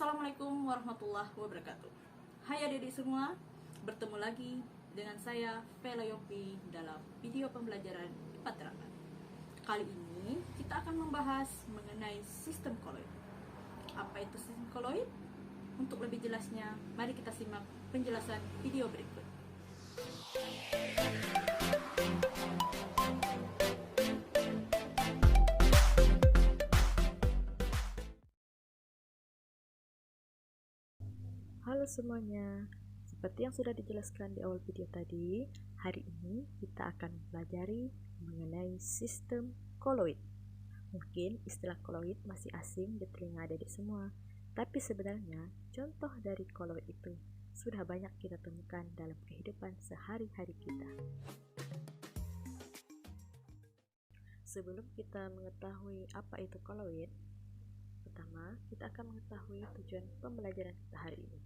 Assalamualaikum warahmatullahi wabarakatuh. Hai adik-adik semua, bertemu lagi dengan saya Vela Yopi dalam video pembelajaran IPA Terangkan. Kali ini kita akan membahas mengenai sistem koloid. Apa itu sistem koloid? Untuk lebih jelasnya, mari kita simak penjelasan video berikut. Halo semuanya, seperti yang sudah dijelaskan di awal video tadi, hari ini kita akan mempelajari mengenai sistem koloid. Mungkin istilah koloid masih asing di telinga adik-adik semua, tapi sebenarnya contoh dari koloid itu sudah banyak kita temukan dalam kehidupan sehari-hari kita. Sebelum kita mengetahui apa itu koloid, pertama kita akan mengetahui tujuan pembelajaran kita hari ini.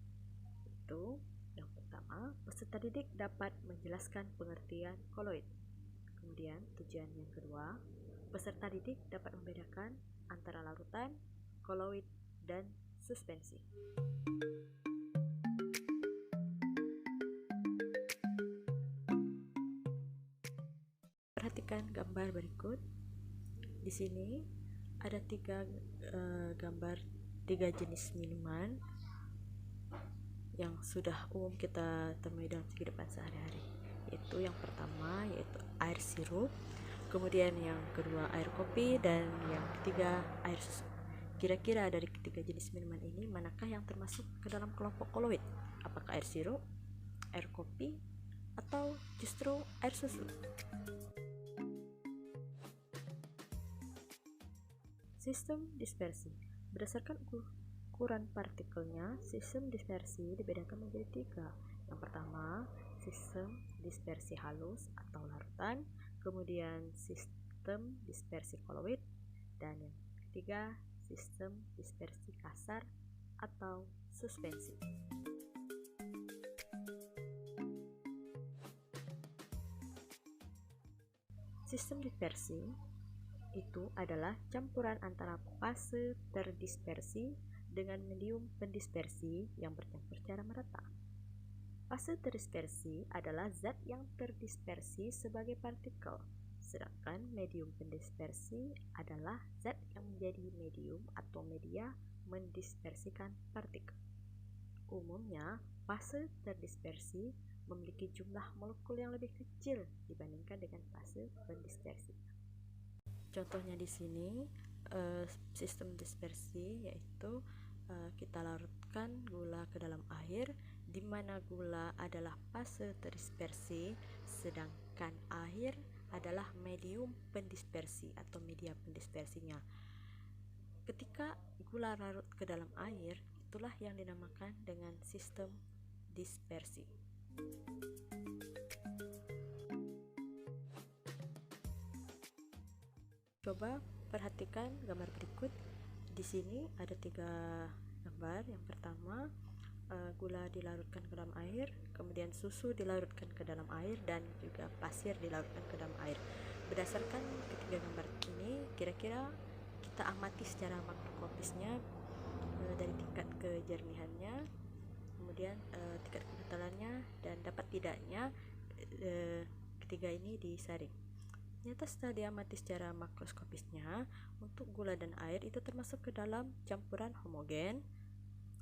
Yang pertama, peserta didik dapat menjelaskan pengertian koloid. Kemudian tujuan yang kedua, peserta didik dapat membedakan antara larutan, koloid, dan suspensi. Perhatikan gambar berikut. Di sini ada tiga jenis minuman yang sudah umum kita temui dalam kehidupan sehari-hari, yaitu yang pertama yaitu air sirup, kemudian yang kedua air kopi, dan yang ketiga air susu. Kira-kira dari ketiga jenis minuman ini manakah yang termasuk ke dalam kelompok koloid? Apakah air sirup, air kopi, atau justru air susu? Sistem dispersi. Berdasarkan ukuran partikelnya, sistem dispersi dibedakan menjadi tiga. Yang pertama, sistem dispersi halus atau larutan, kemudian sistem dispersi koloid, dan yang ketiga, sistem dispersi kasar atau suspensi. Sistem dispersi itu adalah campuran antara fase terdispersi dengan medium pendispersi yang bercampur secara merata. Fase terdispersi adalah zat yang terdispersi sebagai partikel, sedangkan medium pendispersi adalah zat yang menjadi medium atau media mendispersikan partikel. Umumnya, fase terdispersi memiliki jumlah molekul yang lebih kecil dibandingkan dengan fase pendispersi. Contohnya di sini sistem dispersi yaitu kita larutkan gula ke dalam air, di mana gula adalah fase terdispersi, sedangkan air adalah medium pendispersi atau media pendispersinya. Ketika gula larut ke dalam air, itulah yang dinamakan dengan sistem dispersi. Coba perhatikan gambar berikut. Di sini ada tiga gambar. Yang pertama, gula dilarutkan ke dalam air, kemudian susu dilarutkan ke dalam air, dan juga pasir dilarutkan ke dalam air. Berdasarkan ketiga gambar ini, kira-kira kita amati secara makroskopisnya dari tingkat kejernihannya, kemudian tingkat kekentalannya, dan dapat tidaknya ketiga ini disaring. Ternyata setelah diamati secara makroskopisnya, untuk gula dan air itu termasuk ke dalam campuran homogen,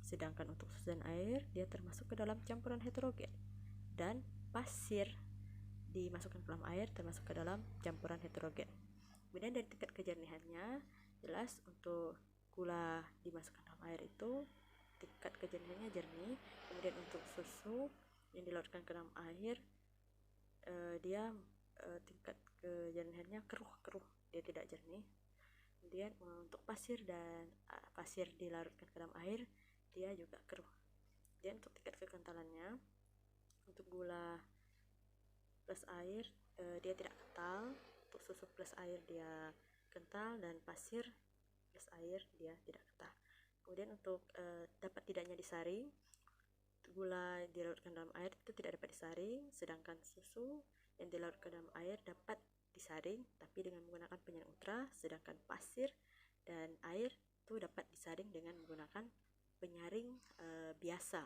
sedangkan untuk susu dan air dia termasuk ke dalam campuran heterogen, dan pasir dimasukkan ke dalam air termasuk ke dalam campuran heterogen. Kemudian dari tingkat kejernihannya, jelas untuk gula dimasukkan dalam air itu tingkat kejernihannya jernih, kemudian untuk susu yang dilarutkan ke dalam air dia tingkat kejernihannya keruh, dia tidak jernih. Kemudian untuk pasir dan pasir dilarutkan ke dalam air, dia juga keruh. Dan untuk tingkat kekentalannya, untuk gula plus air dia tidak kental, untuk susu plus air dia kental, dan pasir plus air dia tidak kental. Kemudian untuk dapat tidaknya disaring, gula dilarutkan dalam air itu tidak dapat disaring, sedangkan susu yang dilarutkan dalam air dapat disaring tapi dengan menggunakan penyaring ultra, sedangkan pasir dan air itu dapat disaring dengan menggunakan penyaring biasa.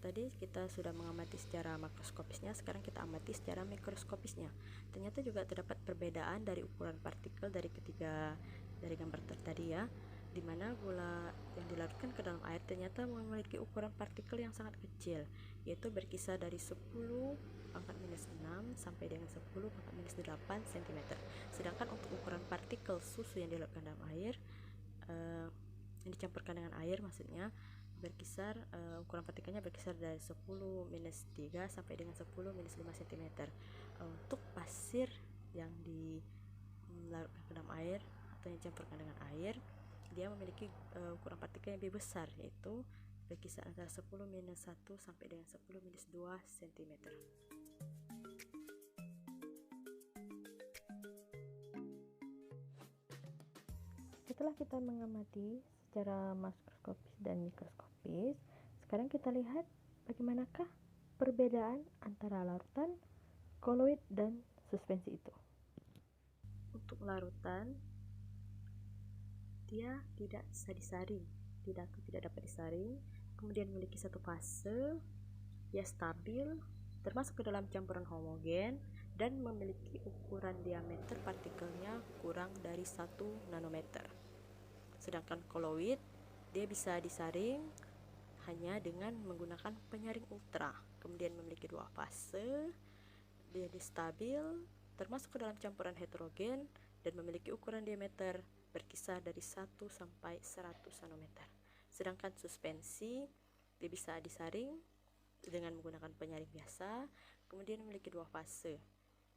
Tadi kita sudah mengamati secara makroskopisnya, sekarang kita amati secara mikroskopisnya. Ternyata juga terdapat perbedaan dari ukuran partikel dari gambar tadi ya, di mana gula yang dilarutkan ke dalam air ternyata memiliki ukuran partikel yang sangat kecil, yaitu berkisar dari 10⁻⁶ sampai dengan 10⁻⁸ cm. Sedangkan untuk ukuran partikel susu yang dilarutkan dalam air, yang dicampurkan dengan air maksudnya, berkisar ukuran partikelnya berkisar dari 10⁻³ sampai dengan 10⁻⁵ cm. Untuk pasir yang dilarutkan ke dalam air atau yang dicampurkan dengan air, dia memiliki ukuran partikel yang lebih besar, yaitu berkisar antara 10⁻⁴ sampai dengan 10⁻² cm. Setelah kita mengamati secara makroskopis dan mikroskopis, sekarang kita lihat bagaimanakah perbedaan antara larutan, koloid, dan suspensi itu. Untuk larutan, dia tidak bisa disaring, tidak dapat disaring, kemudian memiliki satu fase, dia stabil, termasuk ke dalam campuran homogen, dan memiliki ukuran diameter partikelnya kurang dari 1 nanometer. Sedangkan koloid, dia bisa disaring hanya dengan menggunakan penyaring ultra, kemudian memiliki 2 fase, dia stabil, termasuk ke dalam campuran heterogen, dan memiliki ukuran diameter berkisar dari 1 sampai 100 nanometer. Sedangkan suspensi, dia bisa disaring dengan menggunakan penyaring biasa, kemudian memiliki 2 fase.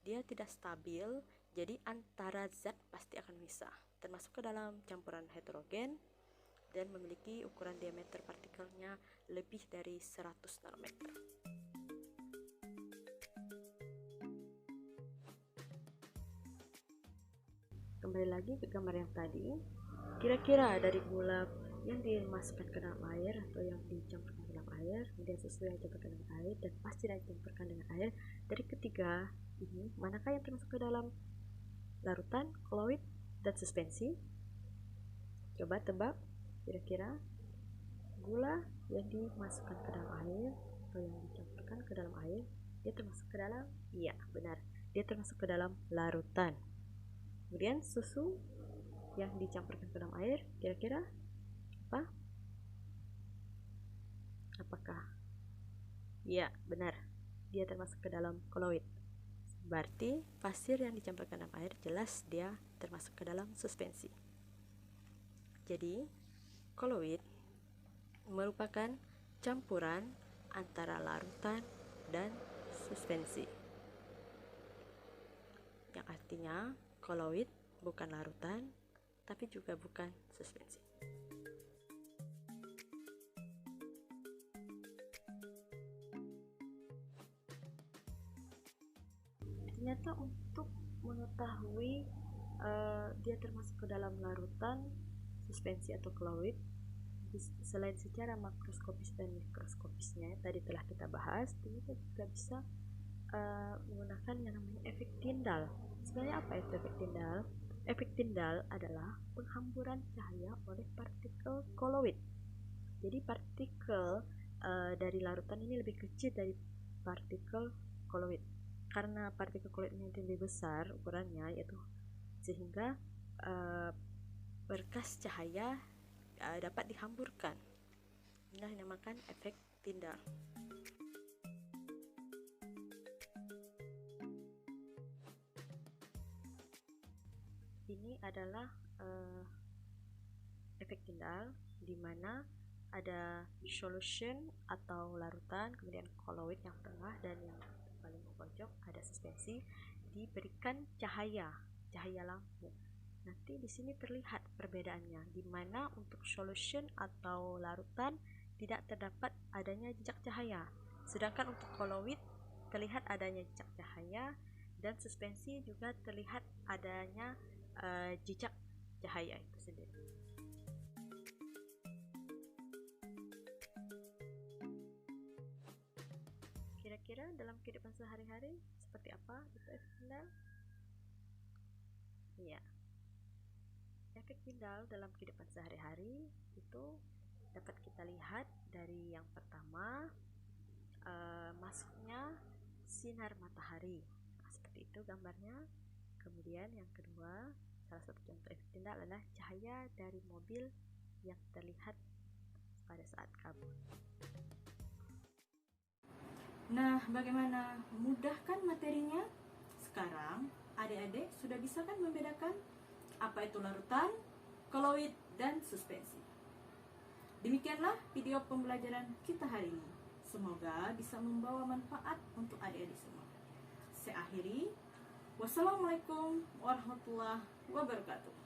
Dia tidak stabil, jadi antara zat pasti akan misah, termasuk ke dalam campuran heterogen, dan memiliki ukuran diameter partikelnya lebih dari 100 nanometer. Kembali lagi ke gambar yang tadi, kira-kira dari gula yang dimasukkan ke dalam air atau yang dicampurkan ke dalam air, kemudian susu yang dicampurkan dengan air, dan pasir yang dicampurkan dengan air, dari ketiga ini manakah yang termasuk ke dalam larutan, koloid, dan suspensi? Coba tebak, kira-kira gula yang dimasukkan ke dalam air atau yang dicampurkan ke dalam air, dia termasuk ke dalam? Iya, benar, dia termasuk ke dalam larutan. Kemudian susu yang dicampurkan ke dalam air, kira-kira apa? Apakah? Iya, benar, dia termasuk ke dalam koloid. Berarti pasir yang dicampurkan dalam air jelas dia termasuk ke dalam suspensi. Jadi, koloid merupakan campuran antara larutan dan suspensi. Yang artinya, koloid bukan larutan, tapi juga bukan suspensi. Ternyata untuk mengetahui dia termasuk ke dalam larutan, suspensi atau koloid, selain secara makroskopis dan mikroskopisnya tadi telah kita bahas, kita juga bisa menggunakan yang namanya efek Tyndall. Sebenarnya apa itu efek Tyndall? Efek Tyndall adalah penghamburan cahaya oleh partikel koloid. Jadi partikel dari larutan ini lebih kecil dari partikel koloid. Karena partikel koloid ini lebih besar ukurannya, yaitu sehingga berkas cahaya dapat dihamburkan. Inilah yang dinamakan efek Tyndall. Ini adalah efek Tyndall, di mana ada solution atau larutan, kemudian koloid yang tengah, dan yang paling pojok ada suspensi, diberikan cahaya lampu. Nanti di sini terlihat perbedaannya, di mana untuk solution atau larutan tidak terdapat adanya jejak cahaya, sedangkan untuk koloid terlihat adanya jejak cahaya, dan suspensi juga terlihat adanya jejak cahaya itu sendiri. Kira-kira dalam kehidupan sehari-hari seperti apa itu efek Tyndall? Iya, efek pindal dalam kehidupan sehari-hari itu dapat kita lihat dari yang pertama, masuknya sinar matahari. Nah, seperti itu gambarnya. Kemudian yang kedua, salah satu contoh efek pindal adalah cahaya dari mobil yang terlihat pada saat kabut. Nah, bagaimana? Mudah kan materinya? Sekarang, adik-adik sudah bisa kan membedakan apa itu larutan, koloid, dan suspensi. Demikianlah video pembelajaran kita hari ini. Semoga bisa membawa manfaat untuk adik-adik semua. Saya akhiri. Wassalamualaikum warahmatullahi wabarakatuh.